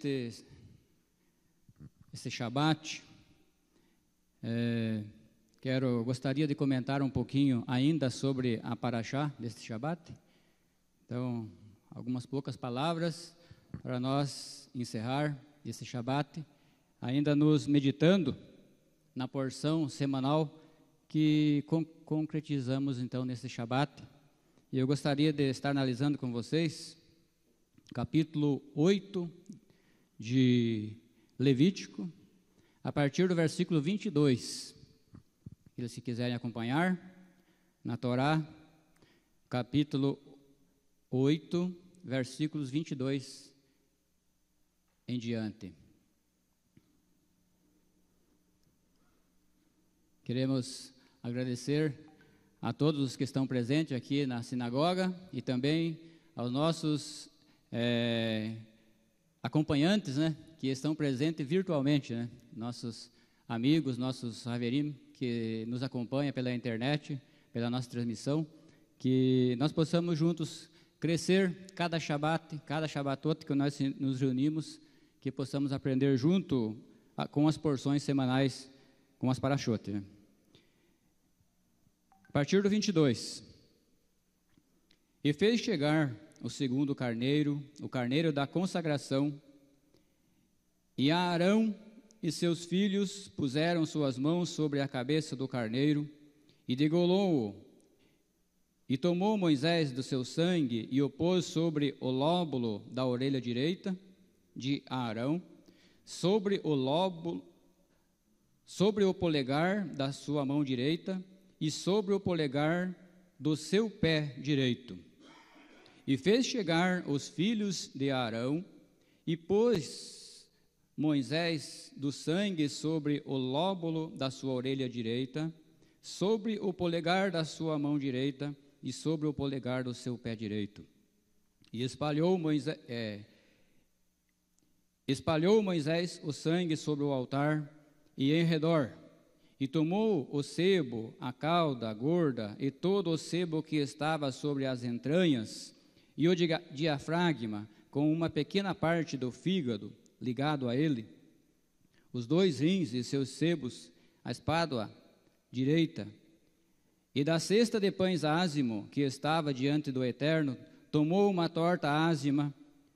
este Shabat, gostaria de comentar um pouquinho ainda sobre a Parashá deste Shabat. Então, algumas poucas palavras para nós encerrar esse Shabat, ainda nos meditando na porção semanal que concretizamos então nesse Shabat. E eu gostaria de estar analisando com vocês capítulo 8 de Levítico, a partir do versículo 22. Se quiserem acompanhar, na Torá, capítulo 8, versículos 22 em diante. Queremos agradecer a todos os que estão presentes aqui na sinagoga e também aos nossos acompanhantes, né, que estão presentes virtualmente, né, nossos amigos, nossos haverim, que nos acompanham pela internet, pela nossa transmissão, que nós possamos juntos crescer cada Shabatot que nós nos reunimos, que possamos aprender junto com as porções semanais, com as Parashot, né. A partir do 22. E fez chegar o segundo carneiro, o carneiro da consagração, e Arão e seus filhos puseram suas mãos sobre a cabeça do carneiro e degolou-o. E tomou Moisés do seu sangue e o pôs sobre o lóbulo da orelha direita de Arão, sobre o lóbulo, sobre o polegar da sua mão direita e sobre o polegar do seu pé direito. E fez chegar os filhos de Arão e pôs Moisés do sangue sobre o lóbulo da sua orelha direita, sobre o polegar da sua mão direita e sobre o polegar do seu pé direito. E espalhou Moisés o sangue sobre o altar e em redor. E tomou o sebo, a cauda, a gorda e todo o sebo que estava sobre as entranhas e o diafragma, com uma pequena parte do fígado ligado a ele, os 2 rins e seus sebos, a espádua direita, e da cesta de pães ázimo que estava diante do Eterno, tomou uma torta ázima,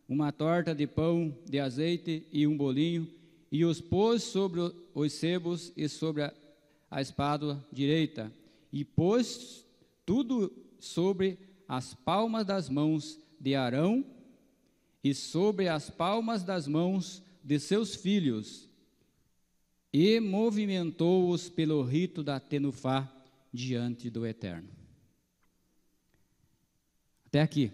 uma torta de pão de azeite e um bolinho, e os pôs sobre os sebos e sobre a espádua direita, e pôs tudo sobre as palmas das mãos de Arão e sobre as palmas das mãos de seus filhos, e movimentou-os pelo rito da tenufá diante do Eterno. Até aqui.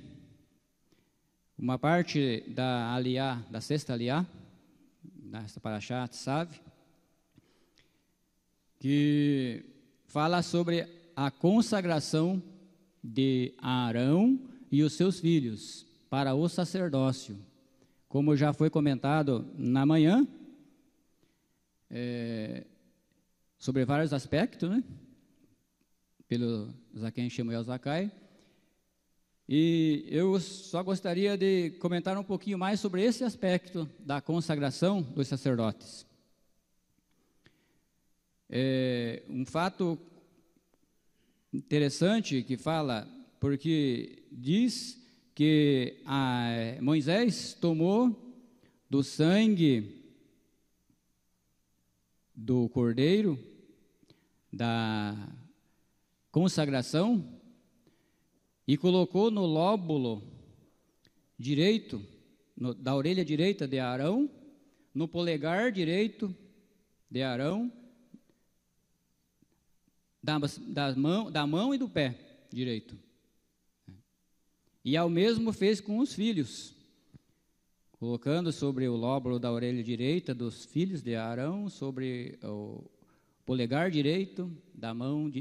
Uma parte da aliá, da sexta aliá, nesta Parashá Tzav, que fala sobre a consagração de Arão e os seus filhos para o sacerdócio. Como já foi comentado na manhã, sobre vários aspectos, né? Pelo Zaken Shemuel Zakai. E eu só gostaria de comentar um pouquinho mais sobre esse aspecto da consagração dos sacerdotes. Um fato interessante que fala, porque diz que Moisés tomou do sangue do cordeiro, da consagração, e colocou no lóbulo direito, da orelha direita de Arão, no polegar direito de Arão, da mão e do pé direito. E ao mesmo fez com os filhos, colocando sobre o lóbulo da orelha direita dos filhos de Arão, sobre o polegar direito da mão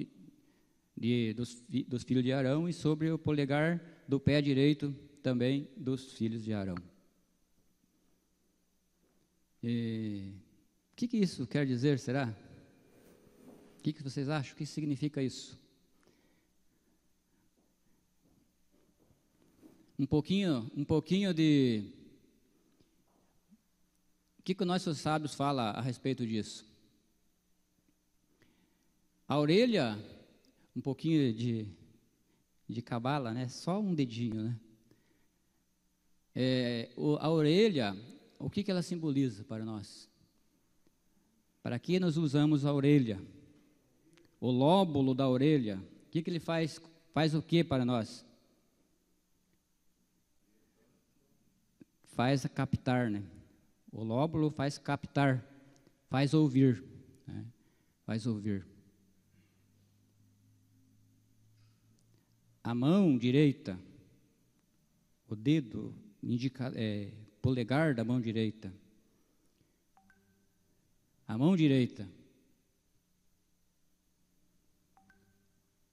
dos filhos de Arão e sobre o polegar do pé direito também dos filhos de Arão. O que isso quer dizer, será? O que vocês acham? O que significa isso? Um pouquinho de que o nossos sábios falam a respeito disso? A orelha, um pouquinho de cabala, né? Só um dedinho, né? A orelha, o que ela simboliza para nós? Para que nós usamos a orelha? O lóbulo da orelha, o que ele faz? Faz o que para nós? Faz captar, né? O lóbulo faz captar, faz ouvir, né? Faz ouvir. A mão direita, o dedo polegar da mão direita. A mão direita.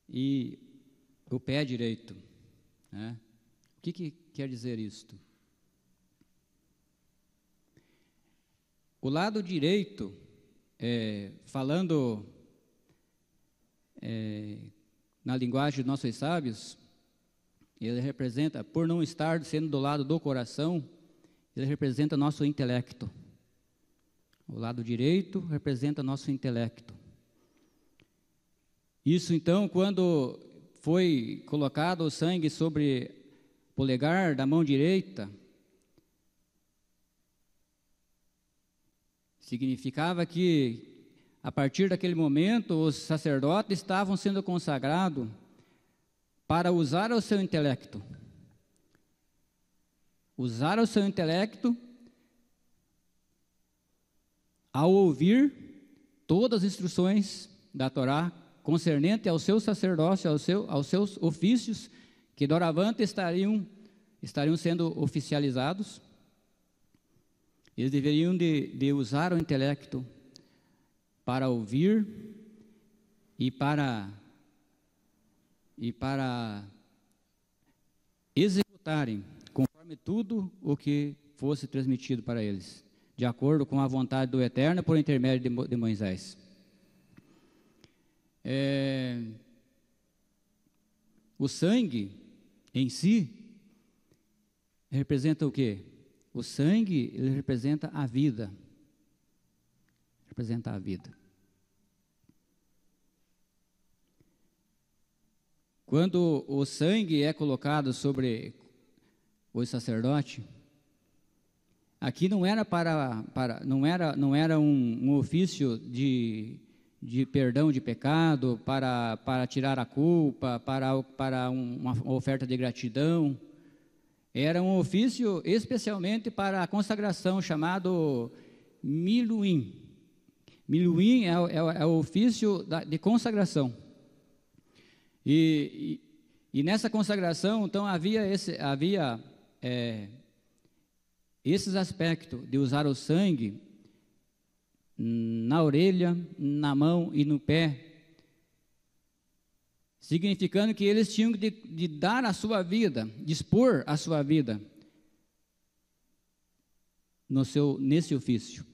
E o pé direito, né? O que quer dizer isto? O lado direito, falando na linguagem dos nossos sábios, ele representa, por não estar sendo do lado do coração, ele representa nosso intelecto. O lado direito representa nosso intelecto. Isso então, quando foi colocado o sangue sobre o polegar da mão direita, significava que, a partir daquele momento, os sacerdotes estavam sendo consagrados para usar o seu intelecto. Usar o seu intelecto ao ouvir todas as instruções da Torá concernente ao seu sacerdócio, aos seus ofícios, que doravante estariam sendo oficializados. Eles deveriam de usar o intelecto para ouvir e para executarem conforme tudo o que fosse transmitido para eles, de acordo com a vontade do Eterno por intermédio de Moisés. O sangue em si representa o quê? O sangue, ele representa a vida. Representa a vida. Quando o sangue é colocado sobre o sacerdote, aqui não era não era um ofício de perdão de pecado, para tirar a culpa, para uma oferta de gratidão. Era um ofício especialmente para a consagração, chamado miluim. Miluim é o ofício de consagração. E nessa consagração, então, havia esses aspectos de usar o sangue na orelha, na mão e no pé, significando que eles tinham de dar a sua vida, dispor a sua vida nesse ofício.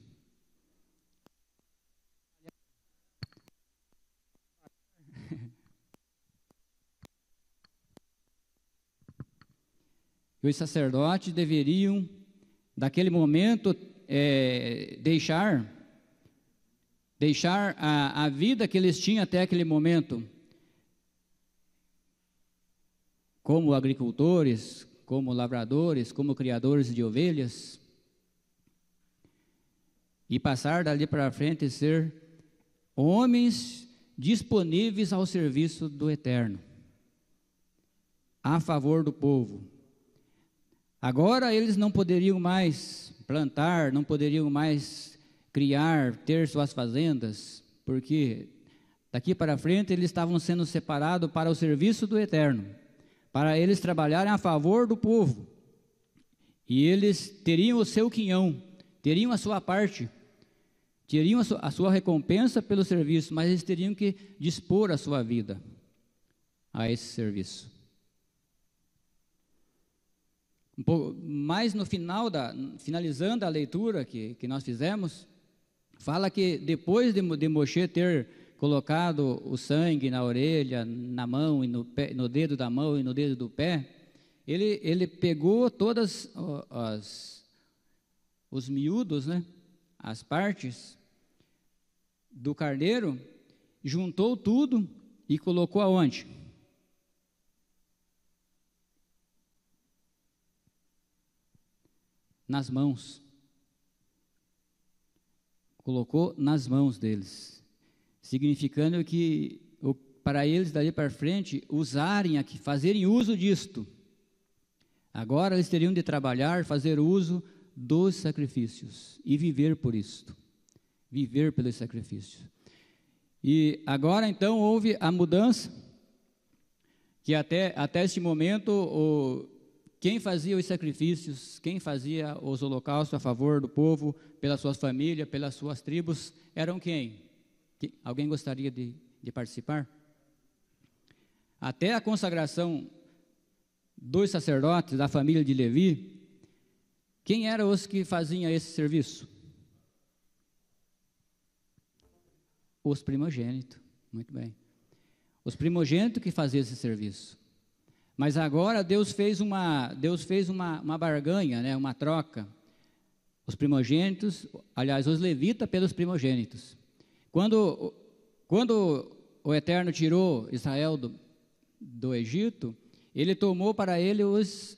Os sacerdotes deveriam, daquele momento, deixar a vida que eles tinham até aquele momento, como agricultores, como lavradores, como criadores de ovelhas, e passar dali para frente a ser homens disponíveis ao serviço do Eterno, a favor do povo. Agora eles não poderiam mais plantar, não poderiam mais criar, ter suas fazendas, porque daqui para frente eles estavam sendo separados para o serviço do Eterno, para eles trabalharem a favor do povo, e eles teriam o seu quinhão, teriam a sua parte, teriam a sua recompensa pelo serviço, mas eles teriam que dispor a sua vida a esse serviço. Um pouco mais no final, finalizando a leitura que nós fizemos, fala que depois de Moshe ter colocado o sangue na orelha, na mão e no dedo da mão e no dedo do pé, ele pegou todas os miúdos, né, as partes do carneiro, juntou tudo e colocou aonde? Nas mãos. Colocou nas mãos deles, significando que para eles dali para frente usarem aqui, fazerem uso disto. Agora eles teriam de trabalhar, fazer uso dos sacrifícios e viver por isto, viver pelos sacrifícios. E agora houve a mudança, que até este momento quem fazia os sacrifícios, quem fazia os holocaustos a favor do povo, pelas suas famílias, pelas suas tribos, eram quem? Alguém gostaria de participar? Até a consagração dos sacerdotes da família de Levi, quem eram os que faziam esse serviço? Os primogênitos, muito bem. Os primogênitos que faziam esse serviço. Mas agora Deus fez uma barganha, né, uma troca. Os primogênitos, aliás, os levitas pelos primogênitos. Quando o Eterno tirou Israel do Egito, ele tomou para ele os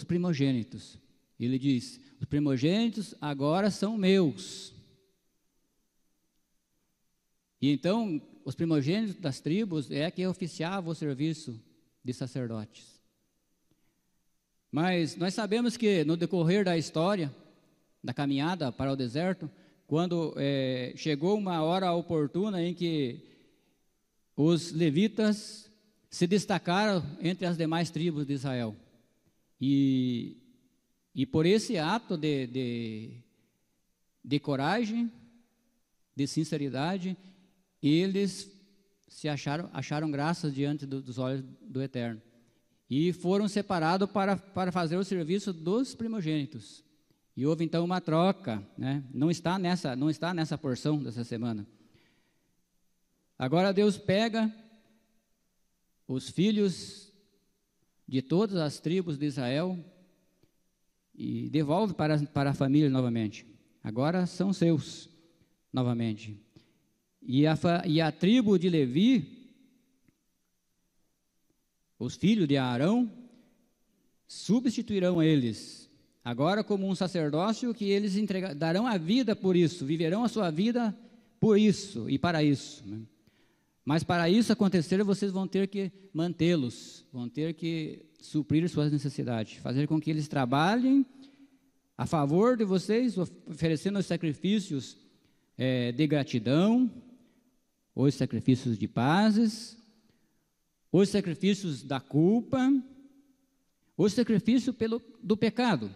primogênitos. Ele diz: os primogênitos agora são meus. E então, os primogênitos das tribos é que oficiavam o serviço de sacerdotes. Mas nós sabemos que no decorrer da história, da caminhada para o deserto, quando chegou uma hora oportuna em que os levitas se destacaram entre as demais tribos de Israel. E por esse ato de coragem, de sinceridade, eles se acharam graças diante dos olhos do Eterno. E foram separados para fazer o serviço dos primogênitos. E houve então uma troca, né? Não está nessa porção dessa semana. Agora Deus pega os filhos de todas as tribos de Israel e devolve para a família novamente. Agora são seus novamente. E a tribo de Levi, os filhos de Arão, substituirão eles, agora como um sacerdócio que eles darão a vida por isso, viverão a sua vida por isso e para isso. Mas para isso acontecer, vocês vão ter que mantê-los, vão ter que suprir suas necessidades, fazer com que eles trabalhem a favor de vocês, oferecendo os sacrifícios de gratidão, os sacrifícios de pazes, os sacrifícios da culpa, os sacrifícios do pecado.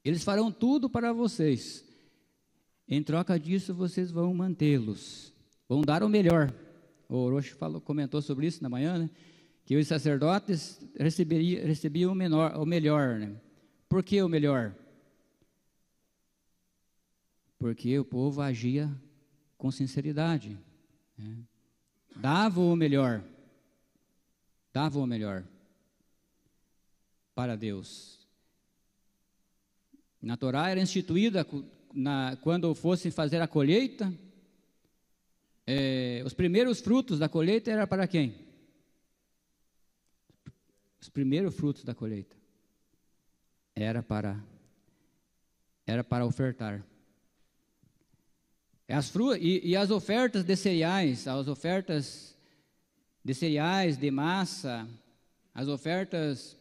Eles farão tudo para vocês. Em troca disso, vocês vão mantê-los, vão dar o melhor. O Orochi comentou sobre isso na manhã, né? Que os sacerdotes recebiam o melhor. Né? Por que o melhor? Porque o povo agia com sinceridade. Dava o melhor para Deus. Na Torá era instituída, quando fosse fazer a colheita, os primeiros frutos da colheita era para quem? Os primeiros frutos da colheita era para ofertar. As ofertas de cereais, de massa, as ofertas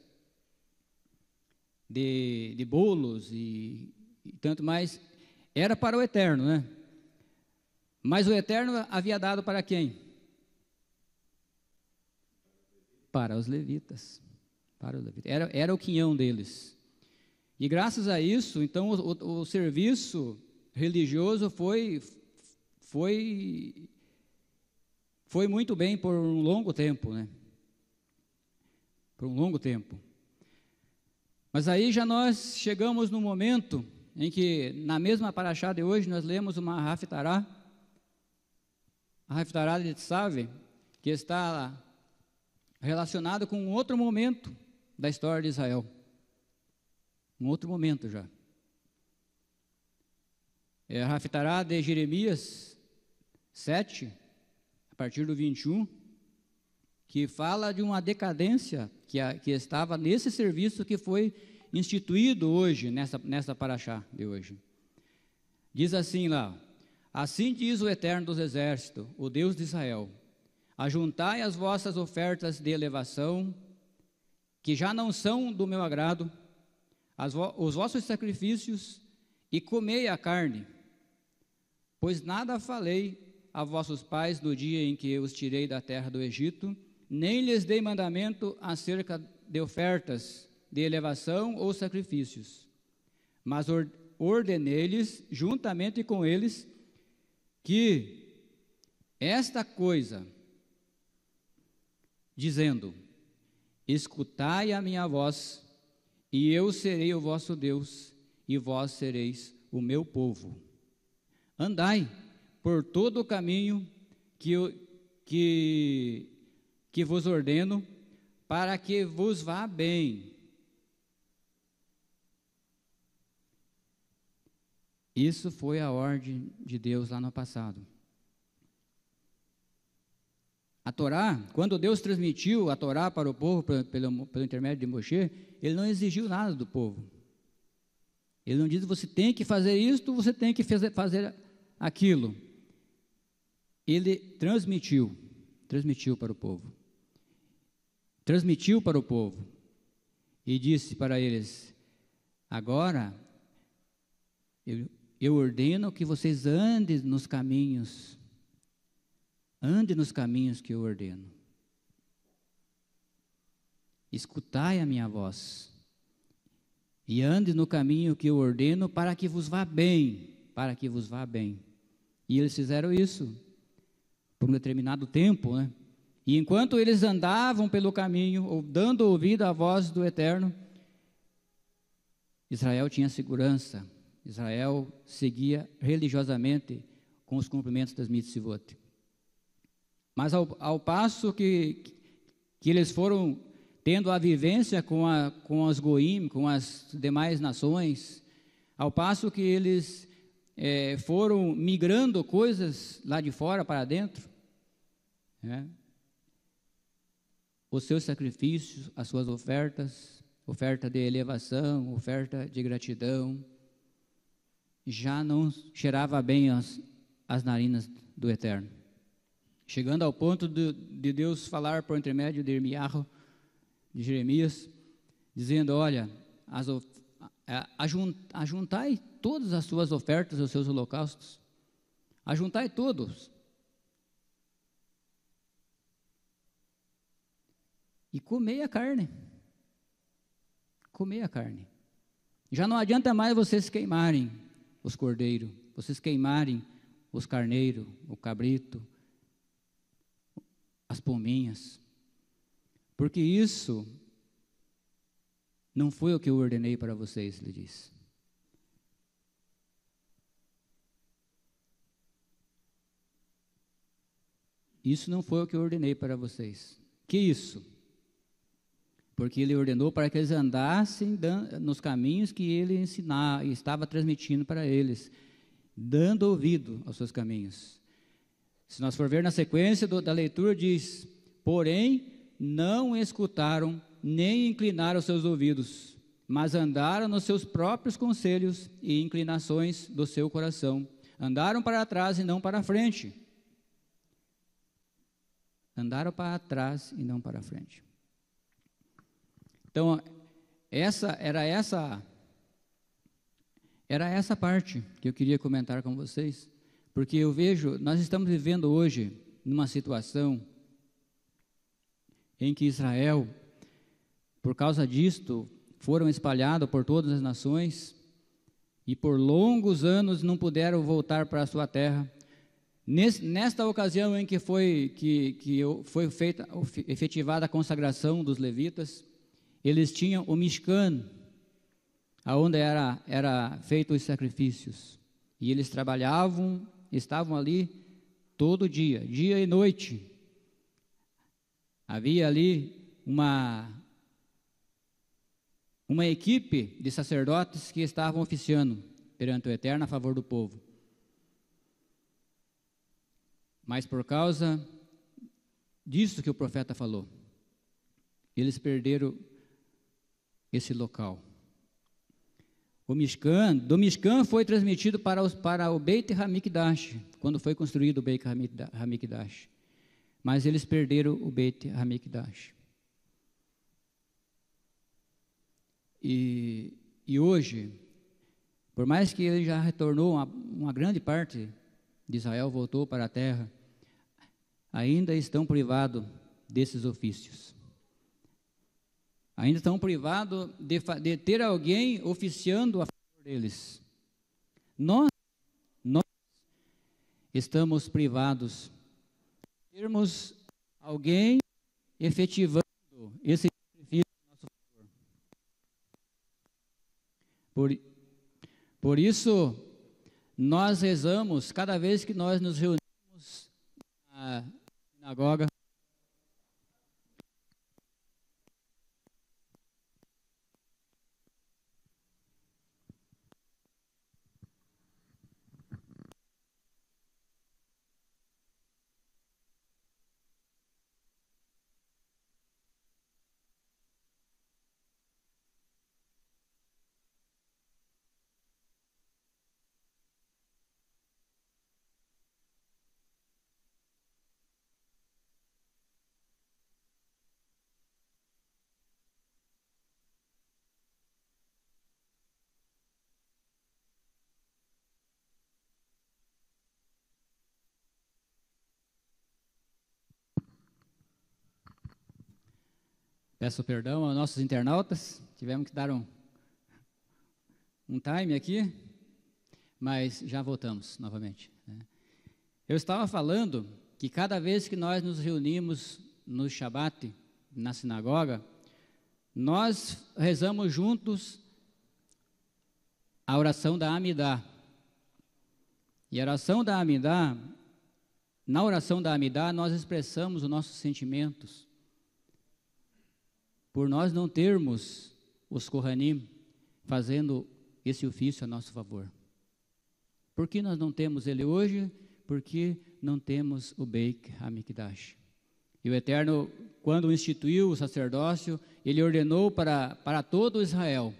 de bolos e tanto mais, era para o Eterno, né? Mas o Eterno havia dado para quem? Para os levitas. Era o quinhão deles. E graças a isso, então, o serviço religioso foi muito bem por um longo tempo, né? Por um longo tempo. Mas aí já nós chegamos no momento em que, na mesma paraxá de hoje, nós lemos uma Haftará, a Haftará de Tzav, que está relacionada com um outro momento da história de Israel. Um outro momento já. Raftará de Jeremias 7, a partir do 21, que fala de uma decadência que estava nesse serviço que foi instituído hoje, nessa paraxá de hoje. Diz assim lá: assim diz o Eterno dos Exércitos, o Deus de Israel: ajuntai as vossas ofertas de elevação, que já não são do meu agrado, os vossos sacrifícios, e comei a carne, pois nada falei a vossos pais no dia em que eu os tirei da terra do Egito, nem lhes dei mandamento acerca de ofertas de elevação ou sacrifícios, mas ordenei-lhes, juntamente com eles, que esta coisa, dizendo: escutai a minha voz, e eu serei o vosso Deus, e vós sereis o meu povo. Andai por todo o caminho que vos ordeno, para que vos vá bem. Isso foi a ordem de Deus lá no passado. A Torá, quando Deus transmitiu a Torá para o povo pelo intermédio de Moshe, Ele não exigiu nada do povo. Ele não disse: você tem que fazer isto, você tem que fazer aquilo. Ele transmitiu para o povo. Transmitiu para o povo e disse para eles: agora eu ordeno que vocês andem nos caminhos. Ande nos caminhos que eu ordeno. Escutai a minha voz. E ande no caminho que eu ordeno, para que vos vá bem. Para que vos vá bem. E eles fizeram isso por um determinado tempo, né? E enquanto eles andavam pelo caminho, ou dando ouvido à voz do Eterno, Israel tinha segurança. Israel seguia religiosamente com os cumprimentos das mitzvot. Mas ao passo que eles foram tendo a vivência com as goim, com as demais nações, ao passo que eles foram migrando coisas lá de fora para dentro, né? Os seus sacrifícios, as suas ofertas, oferta de elevação, oferta de gratidão, já não cheirava bem as narinas do Eterno. Chegando ao ponto de Deus falar por intermédio de de Jeremias, dizendo: olha, ajuntai todas as suas ofertas, os seus holocaustos, ajuntai todos, e comei a carne. Comei a carne. Já não adianta mais vocês queimarem os cordeiros, vocês queimarem os carneiros, o cabrito, as pombinhas, porque isso não foi o que eu ordenei para vocês, ele diz. Isso não foi o que eu ordenei para vocês. Que isso? Porque ele ordenou para que eles andassem nos caminhos que ele ensinava e estava transmitindo para eles, dando ouvido aos seus caminhos. Se nós for ver na sequência da leitura, diz: porém, não escutaram, nem inclinaram seus ouvidos, mas andaram nos seus próprios conselhos e inclinações do seu coração. Andaram para trás e não para frente. Andaram para trás e não para frente. Então, era essa parte que eu queria comentar com vocês. Porque eu vejo, nós estamos vivendo hoje numa situação em que Israel, por causa disto, foram espalhados por todas as nações e por longos anos não puderam voltar para a sua terra. Nesta ocasião em que foi feita, efetivada a consagração dos levitas, eles tinham o Mishkan, aonde era feito os sacrifícios, e eles trabalhavam, estavam ali todo dia e noite. Havia ali uma equipe de sacerdotes que estavam oficiando perante o Eterno a favor do povo. Mas por causa disso que o profeta falou, eles perderam esse local. Do Mishkan foi transmitido para o Beit Hamikdash, quando foi construído o Beit Hamikdash. Mas eles perderam o Beit Hamikdash. E hoje, por mais que ele já retornou, uma grande parte de Israel voltou para a terra, ainda estão privados desses ofícios. Ainda estão privados de ter alguém oficiando a favor deles. Nós estamos privados de termos alguém efetivando esse sacrifício a nosso favor. Por isso, nós rezamos cada vez que nós nos reunimos na sinagoga. Peço perdão aos nossos internautas, tivemos que dar um time aqui, mas já voltamos novamente. Eu estava falando que cada vez que nós nos reunimos no Shabat, na sinagoga, nós rezamos juntos a oração da Amidá. E a oração da Amidá, na oração da Amidá, nós expressamos os nossos sentimentos, por nós não termos os Kohanim fazendo esse ofício a nosso favor. Por que nós não temos ele hoje? Porque não temos o Beit Hamikdash. E o Eterno, quando instituiu o sacerdócio, ele ordenou para todo Israel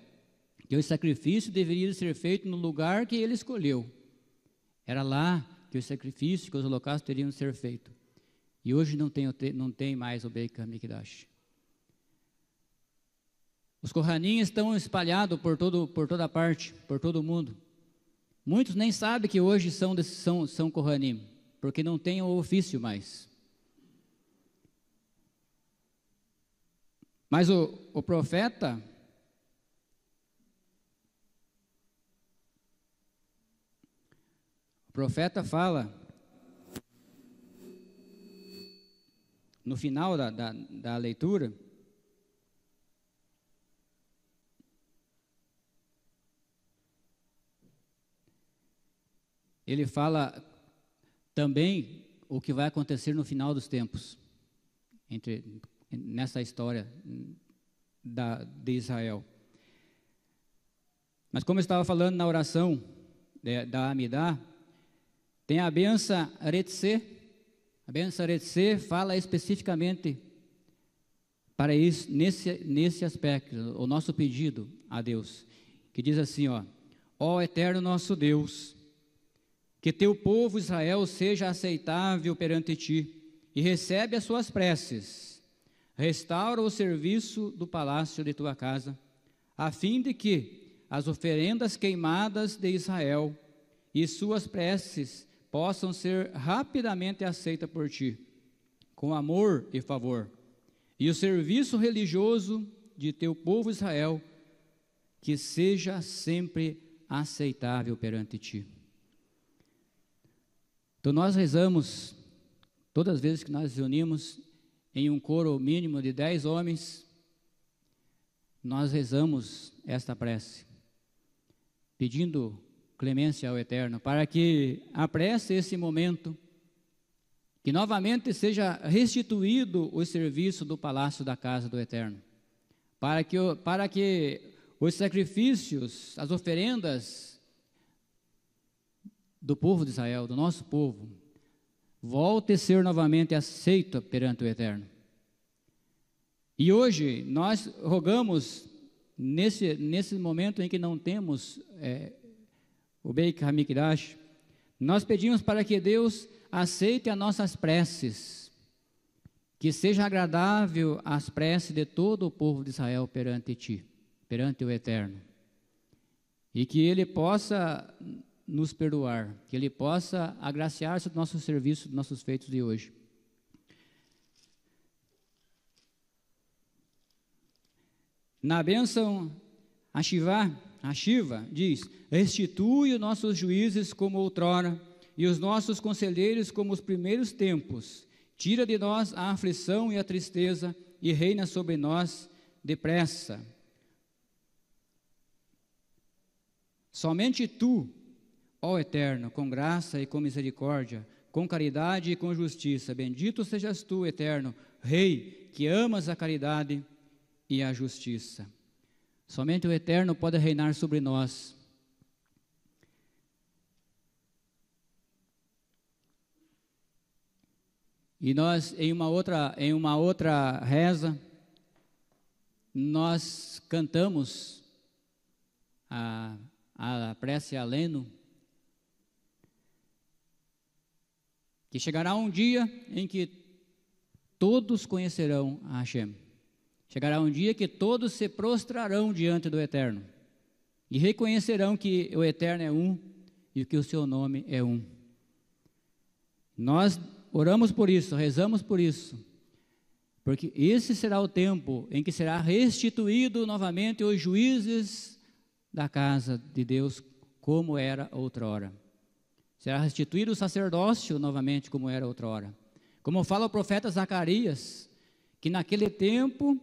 que o sacrifício deveria ser feito no lugar que ele escolheu. Era lá que o sacrifício, que os holocaustos teriam de ser feitos. E hoje não tem mais o Beit Hamikdash. Os Kohanim estão espalhados por toda parte, por todo o mundo. Muitos nem sabem que hoje são Kohanim, porque não têm o ofício mais. Mas o profeta fala, no final da leitura, ele fala também o que vai acontecer no final dos tempos, nessa história de Israel. Mas como eu estava falando na oração da Amidá, tem a benção Retzé. A benção Retzé fala especificamente para isso, nesse aspecto, o nosso pedido a Deus, que diz assim, ó Eterno nosso Deus, que teu povo Israel seja aceitável perante ti, e recebe as suas preces. Restaura o serviço do palácio de tua casa, a fim de que as oferendas queimadas de Israel e suas preces possam ser rapidamente aceitas por ti, com amor e favor. E o serviço religioso de teu povo Israel, que seja sempre aceitável perante ti. Então nós rezamos, todas as vezes que nós nos reunimos em um coro mínimo de 10 homens, nós rezamos esta prece, pedindo clemência ao Eterno, para que apresse esse momento, que novamente seja restituído o serviço do palácio da casa do Eterno, para que os sacrifícios, as oferendas do povo de Israel, do nosso povo, volte a ser novamente aceito perante o Eterno. E hoje nós rogamos, nesse momento em que não temos o Beit HaMikdash, nós pedimos para que Deus aceite as nossas preces, que seja agradável as preces de todo o povo de Israel perante Ti, perante o Eterno, e que Ele possa nos perdoar, que Ele possa agraciar-se do nosso serviço, dos nossos feitos de hoje. Na bênção, a Shiva diz: restitui os nossos juízes como outrora, e os nossos conselheiros como os primeiros tempos. Tira de nós a aflição e a tristeza, e reina sobre nós depressa. Somente Tu, ó Eterno, com graça e com misericórdia, com caridade e com justiça, bendito sejas Tu, Eterno, Rei, que amas a caridade e a justiça. Somente o Eterno pode reinar sobre nós. E nós, em uma outra reza, nós cantamos a prece Aleno, que chegará um dia em que todos conhecerão a Hashem. Chegará um dia que todos se prostrarão diante do Eterno e reconhecerão que o Eterno é um e que o seu nome é um. Nós oramos por isso, rezamos por isso, porque esse será o tempo em que será restituído novamente os juízes da casa de Deus, como era outrora. Será restituído o sacerdócio novamente, como era outrora. Como fala o profeta Zacarias, que naquele tempo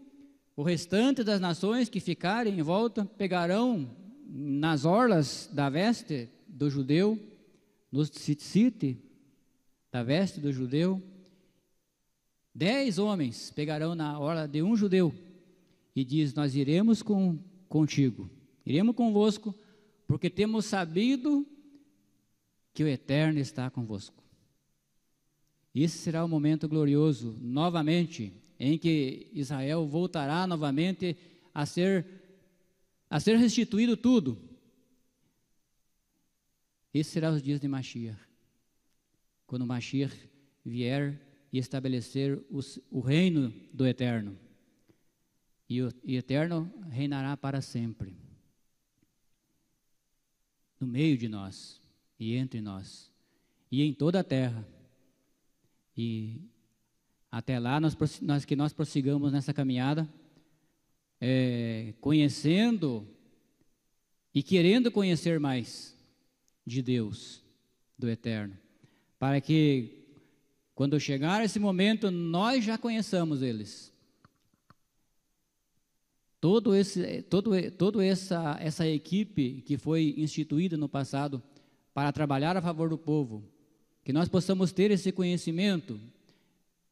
o restante das nações que ficarem em volta pegarão nas orlas da veste do judeu, no tzitzit da veste do judeu, 10 homens pegarão na orla de um judeu e diz: nós iremos contigo, iremos convosco, porque temos sabido que o Eterno está convosco. Esse será o momento glorioso, novamente, em que Israel voltará novamente a ser restituído tudo. Esse será os dias de Mashiach, quando Mashiach vier e estabelecer o reino do Eterno. E o Eterno reinará para sempre, no meio de nós, e entre nós, e em toda a terra. E até lá nós prossigamos nessa caminhada, conhecendo e querendo conhecer mais de Deus, do Eterno, para que quando chegar esse momento nós já conheçamos eles. Toda essa equipe que foi instituída no passado para trabalhar a favor do povo, que nós possamos ter esse conhecimento,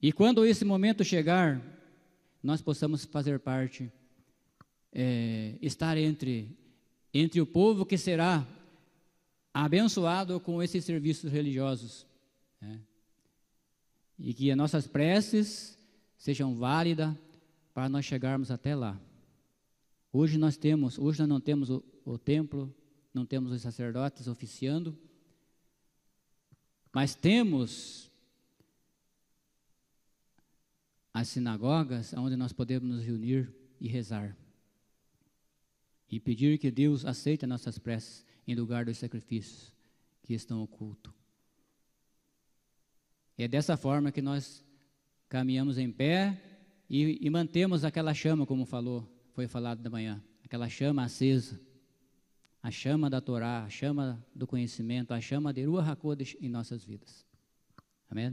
e quando esse momento chegar, nós possamos fazer parte, estar entre o povo que será abençoado com esses serviços religiosos, e que as nossas preces sejam válidas para nós chegarmos até lá. Hoje nós não temos o templo, não temos os sacerdotes oficiando, mas temos as sinagogas onde nós podemos nos reunir e rezar e pedir que Deus aceite nossas preces em lugar dos sacrifícios que estão ocultos. É dessa forma que nós caminhamos em pé e mantemos aquela chama, como foi falado da manhã, aquela chama acesa, a chama da Torá, a chama do conhecimento, a chama de Ruach HaKodesh em nossas vidas. Amém?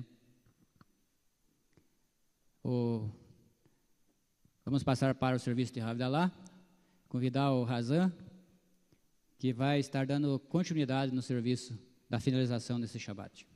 Vamos passar para o serviço de Havdalah, convidar o Razan, que vai estar dando continuidade no serviço da finalização desse Shabbat.